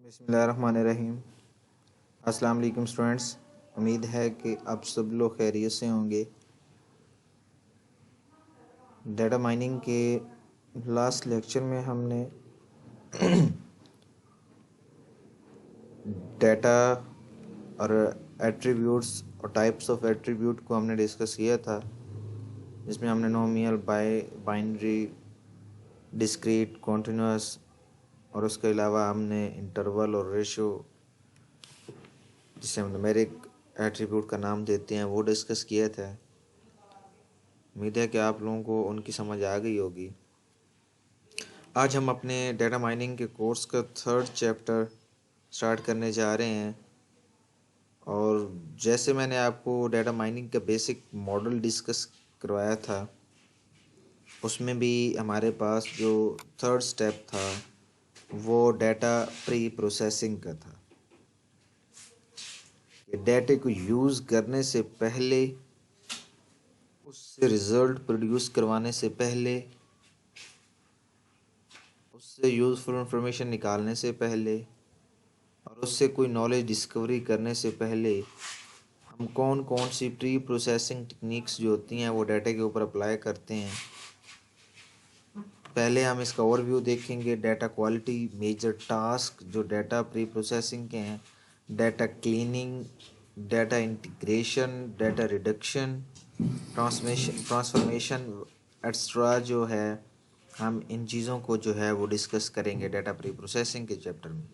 बिस्मिल्लाहिर्रहमानिर्रहीम। अस्सलाम वालेकुम स्टूडेंट्स। उम्मीद है कि आप सब लोग खैरियत से होंगे। डेटा माइनिंग के लास्ट लेक्चर में हमने डेटा और एट्रीब्यूट्स और टाइप्स ऑफ एट्रीब्यूट को हमने डिस्कस किया था, जिसमें हमने नोमिनल, बाइनरी, डिस्क्रीट, कॉन्टिन्यूस और उसके अलावा हमने इंटरवल और रेशो, जिसे हम न्यूमेरिक एट्रीब्यूट का नाम देते हैं, वो डिस्कस किया था। उम्मीद है कि आप लोगों को उनकी समझ आ गई होगी। आज हम अपने डेटा माइनिंग के कोर्स का 3rd चैप्टर स्टार्ट करने जा रहे हैं। और जैसे मैंने आपको डेटा माइनिंग का बेसिक मॉडल डिस्कस करवाया था, उसमें भी हमारे पास जो 3rd स्टेप था वो डेटा प्री प्रोसेसिंग का था। डेटे को यूज़ करने से पहले, उससे रिज़ल्ट प्रोड्यूस करवाने से पहले, उससे यूज़फुल इंफॉर्मेशन निकालने से पहले और उससे कोई नॉलेज डिस्कवरी करने से पहले हम कौन कौन सी प्री प्रोसेसिंग टेक्निक्स जो होती हैं वो डाटा के ऊपर अप्लाई करते हैं। पहले हम इसका ओवरव्यू देखेंगे। डाटा क्वालिटी, मेजर टास्क जो डाटा प्री प्रोसेसिंग के हैं, data cleaning, data integration, data reduction, transformation extra जो है, हम इन चीज़ों को जो है वो डिस्कस करेंगे डाटा प्री प्रोसेसिंग के चैप्टर में।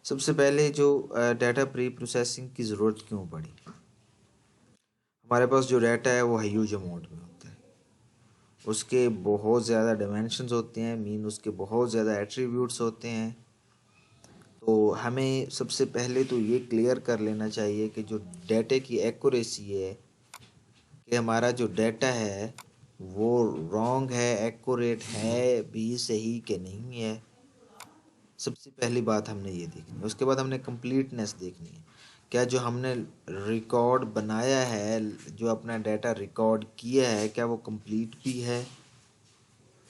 सबसे पहले जो डाटा प्री प्रोसेसिंग की ज़रूरत क्यों पड़ी। हमारे पास जो डाटा है वो ह्यूज अमाउंट में होता है, उसके बहुत ज़्यादा डायमेंशंस होते हैं, उसके बहुत ज़्यादा एट्रीब्यूट्स होते हैं। तो हमें सबसे पहले तो ये क्लियर कर लेना चाहिए कि जो डाटे की एक्यूरेसी है, कि हमारा जो डाटा है वो रॉन्ग है, एक्यूरेट है भी, सही के नहीं है। सबसे पहली बात हमने ये देखनी है। उसके बाद हमने कंप्लीटनेस देखनी है। क्या जो हमने रिकॉर्ड बनाया है, जो अपना डाटा रिकॉर्ड किया है, क्या वो कंप्लीट भी है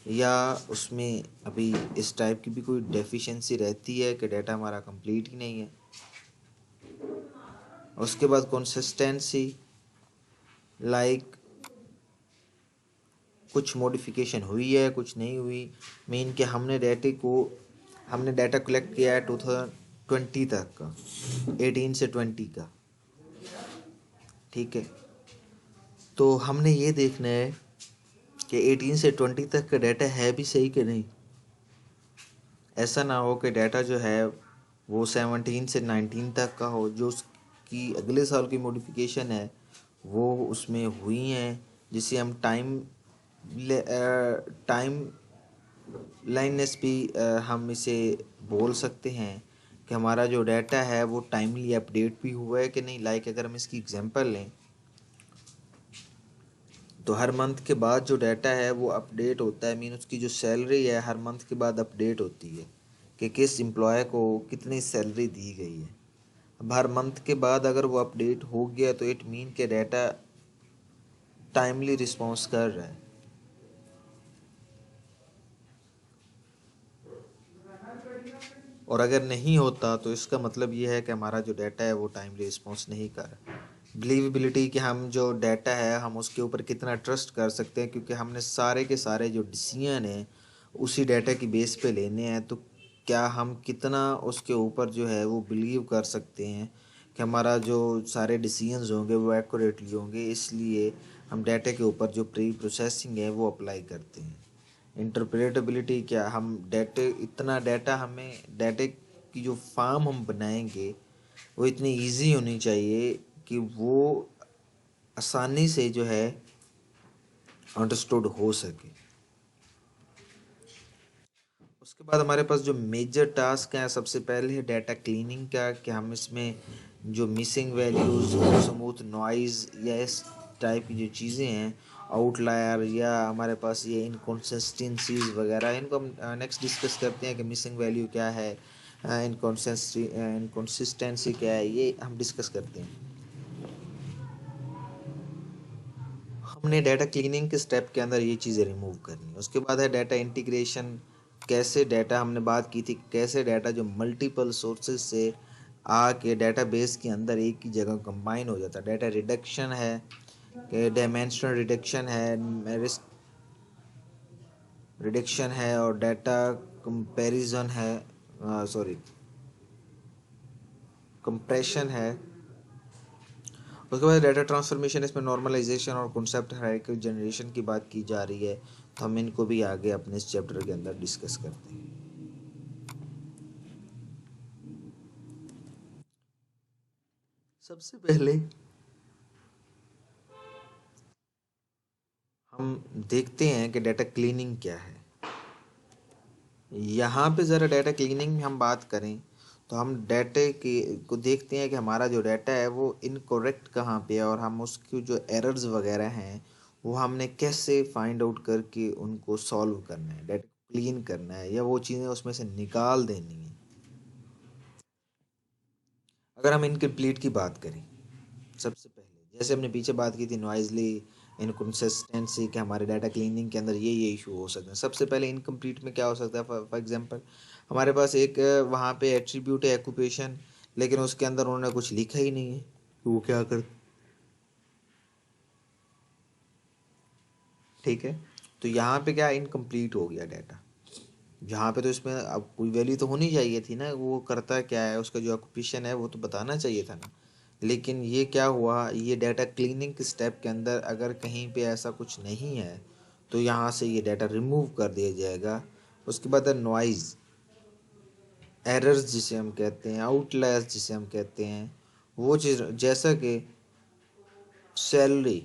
या उसमें अभी इस टाइप की भी कोई डेफिशिएंसी रहती है कि डाटा हमारा कंप्लीट ही नहीं है। उसके बाद कंसिस्टेंसी, लाइक कुछ मॉडिफिकेशन हुई है, कुछ नहीं हुई। कि हमने डाटा कलेक्ट किया है 2020 तक का, 18 से 20 का, ठीक है। तो हमने ये देखना है कि 18 से 20 तक का डाटा है भी सही कि नहीं। ऐसा ना हो कि डाटा जो है वो 17 से 19 तक का हो, जो उसकी अगले साल की मॉडिफिकेशन है वो उसमें हुई हैं, जिसे हम टाइम लाइननेस भी हम इसे बोल सकते हैं कि हमारा जो डाटा है वो टाइमली अपडेट भी हुआ है कि नहीं। लाइक अगर हम इसकी एग्जांपल लें तो हर मंथ के बाद जो डाटा है वो अपडेट होता है। उसकी जो सैलरी है हर मंथ के बाद अपडेट होती है कि किस एम्प्लॉय को कितनी सैलरी दी गई है। अब हर मंथ के बाद अगर वो अपडेट हो गया तो इट मीन के डाटा टाइमली रिस्पॉन्स कर रहा है। और अगर नहीं होता तो इसका मतलब ये है कि हमारा जो डाटा है वो टाइमली रिस्पॉन्स नहीं कर रहा। बिलीवेबिलिटी, कि हम जो डाटा है हम उसके ऊपर कितना ट्रस्ट कर सकते हैं, क्योंकि हमने सारे के सारे जो डिसीजन हैं उसी डाटा की बेस पे लेने हैं। तो क्या हम कितना उसके ऊपर जो है वो बिलीव कर सकते हैं कि हमारा जो सारे डिसीजंस होंगे वो एक्यूरेटली होंगे। इसलिए हम डाटा के ऊपर जो प्री प्रोसेसिंग है वो अप्लाई करते हैं। इंटरप्रेटेबिलिटी, क्या हम इतना डाटा, हमें डाटे की जो फार्म हम बनाएंगे वो इतनी इजी होनी चाहिए कि वो आसानी से जो है अंडरस्टूड हो सके। उसके बाद हमारे पास जो मेजर टास्क हैं, सबसे पहले है डाटा क्लीनिंग का, कि हम इसमें जो मिसिंग वैल्यूज़, स्मूथ नॉइज़ या इस टाइप की जो चीज़ें हैं, आउटलायर या हमारे पास ये इनकॉन्सिस्टेंसीज वगैरह, इनको हम नेक्स्ट डिस्कस करते हैं कि मिसिंग वैल्यू क्या है, इनकॉन्सिस्टेंसी क्या है, ये हम डिस्कस करते हैं। हमने डाटा क्लीनिंग के स्टेप के अंदर ये चीज़ें रिमूव करनी है। उसके बाद है डाटा इंटीग्रेशन, कैसे डाटा, हमने बात की थी कैसे डाटा जो मल्टीपल सोर्सेज से आके डाटाबेस के अंदर एक ही जगह कंबाइन हो जाता है। डाटा रिडक्शन है, डायमेंशनल रिडक्शन है, रिस्क रिडक्शन है और डाटा कंपैरिजन है, सॉरी कंप्रेशन है। उसके बाद डाटा ट्रांसफॉर्मेशन, इसमें नॉर्मलाइजेशन और कॉन्सेप्ट हायरार्किकल जनरेशन की बात की जा रही है। तो हम इनको भी आगे अपने इस चैप्टर के अंदर डिस्कस करते हैं। सबसे पहले हम देखते हैं कि डाटा क्लीनिंग क्या है। यहाँ पे ज़रा डाटा क्लीनिंग में हम बात करें तो हम डाटे के को देखते हैं कि हमारा जो डाटा है वो इनकोरेक्ट कहाँ पे है और हम उसकी जो एरर्स वगैरह हैं वो हमने कैसे फाइंड आउट करके उनको सॉल्व करना है, डाटा क्लीन करना है या वो चीज़ें उसमें से निकाल देनी है। अगर हम इनकम्प्लीट की बात करें, सबसे पहले जैसे हमने पीछे बात की थी नॉइजली इनकन्सिस्टेंसी के हमारे डाटा क्लीनिंग के अंदर ये इशू हो सकते हैं। सबसे पहले इनकम्प्लीट में क्या हो सकता है, फॉर एग्जांपल हमारे पास एक वहाँ पे एट्रीब्यूट है ऑक्यूपेशन, लेकिन उसके अंदर उन्होंने कुछ लिखा ही नहीं है कि वो क्या कर, ठीक है। तो यहाँ पे क्या इनकम्प्लीट हो गया डाटा। यहाँ पे तो इसमें अब कोई वैल्यू तो होनी चाहिए थी ना, वो करता क्या है, उसका जो ऑक्यूपेशन है वो तो बताना चाहिए था ना। लेकिन ये क्या हुआ, ये डाटा क्लीनिंग के स्टेप के अंदर अगर कहीं पे ऐसा कुछ नहीं है तो यहाँ से ये डाटा रिमूव कर दिया जाएगा। उसके बाद नॉइज़, एरर्स जिसे हम कहते हैं, आउटलायर्स जिसे हम कहते हैं, वो चीज़ जैसा कि सैलरी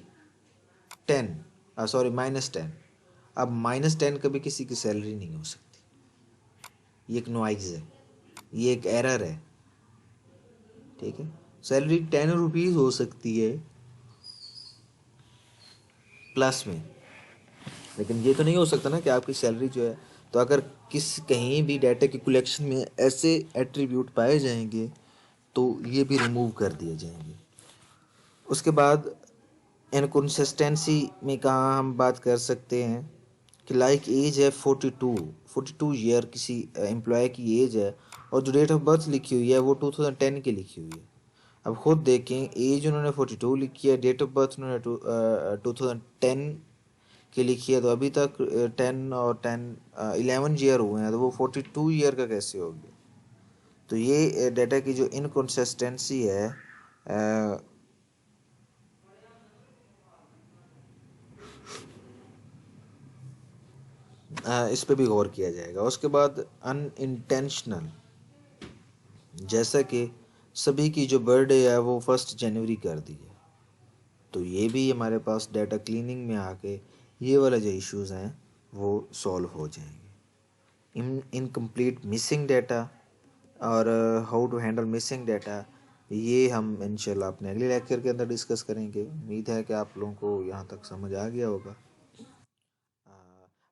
10, सॉरी -10। अब -10 कभी किसी की सैलरी नहीं हो सकती, ये एक नॉइज़ है, ये एक एरर है, ठीक है। सैलरी 10 रुपीज़ हो सकती है प्लस में, लेकिन ये तो नहीं हो सकता ना कि आपकी सैलरी जो है, तो अगर किस कहीं भी डाटा की कलेक्शन में ऐसे एट्रीब्यूट पाए जाएंगे तो ये भी रिमूव कर दिए जाएंगे। उसके बाद इनकन्सिस्टेंसी में कहाँ हम बात कर सकते हैं कि लाइक एज है 42 ईयर किसी एम्प्लॉय की एज है और जो डेट ऑफ बर्थ लिखी हुई है वो 2010 की लिखी हुई है। अब खुद देखें, एज उन्होंने 42 लिखी है, डेट ऑफ बर्थ उन्होंने 2010 की लिखी है, तो अभी तक 11 ईयर हुए हैं, तो वो 42 ईयर का कैसे हो गया। तो ये डाटा की जो इनकन्सिस्टेंसी है इस पे भी गौर किया जाएगा। उसके बाद अनइंटेंशनल, जैसा कि सभी की जो बर्थडे है वो 1 जनवरी कर दी है, तो ये भी हमारे पास डाटा क्लीनिंग में आके ये वाला जो इश्यूज हैं वो सॉल्व हो जाएंगे। इनकम्प्लीट मिसिंग डाटा और how to handle missing data, ये हम इंशाल्लाह अपने अगले लेक्चर के अंदर डिस्कस करेंगे। उम्मीद है कि आप लोगों को यहाँ तक समझ आ गया होगा।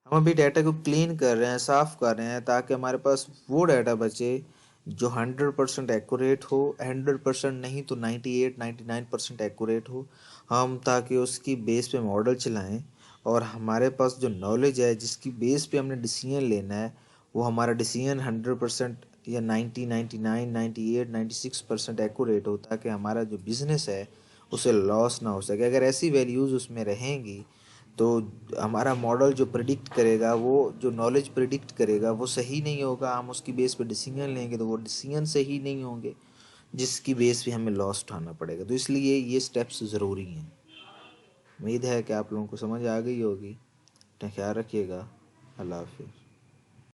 हम अभी डाटा को क्लीन कर रहे हैं, साफ़ कर रहे हैं, ताकि हमारे पास वो डाटा बचे जो 100% एक्यूरेट हो, 100% नहीं तो 98-99% एक्यूरेट हो। हम ताकि उसकी बेस पे मॉडल चलाएं और हमारे पास जो नॉलेज है जिसकी बेस पे हमने डिसीजन लेना है वो हमारा डिसीजन 100% या 90, 99, 98, 96% एक्यूरेट हो, ताकि हमारा जो बिज़नेस है उसे लॉस ना हो सके। अगर ऐसी वैल्यूज़ उसमें रहेंगी तो हमारा मॉडल जो प्रिडिक्ट करेगा, वो जो नॉलेज प्रिडिक्ट करेगा वो सही नहीं होगा। हम उसकी बेस पे डिसीजन लेंगे तो वो डिसीजन सही नहीं होंगे, जिसकी बेस पे हमें लॉस उठाना पड़ेगा। तो इसलिए ये स्टेप्स ज़रूरी हैं। उम्मीद है कि आप लोगों को समझ आ गई होगी। अपना ख्याल रखिएगा। अल्लाह हाफिज़।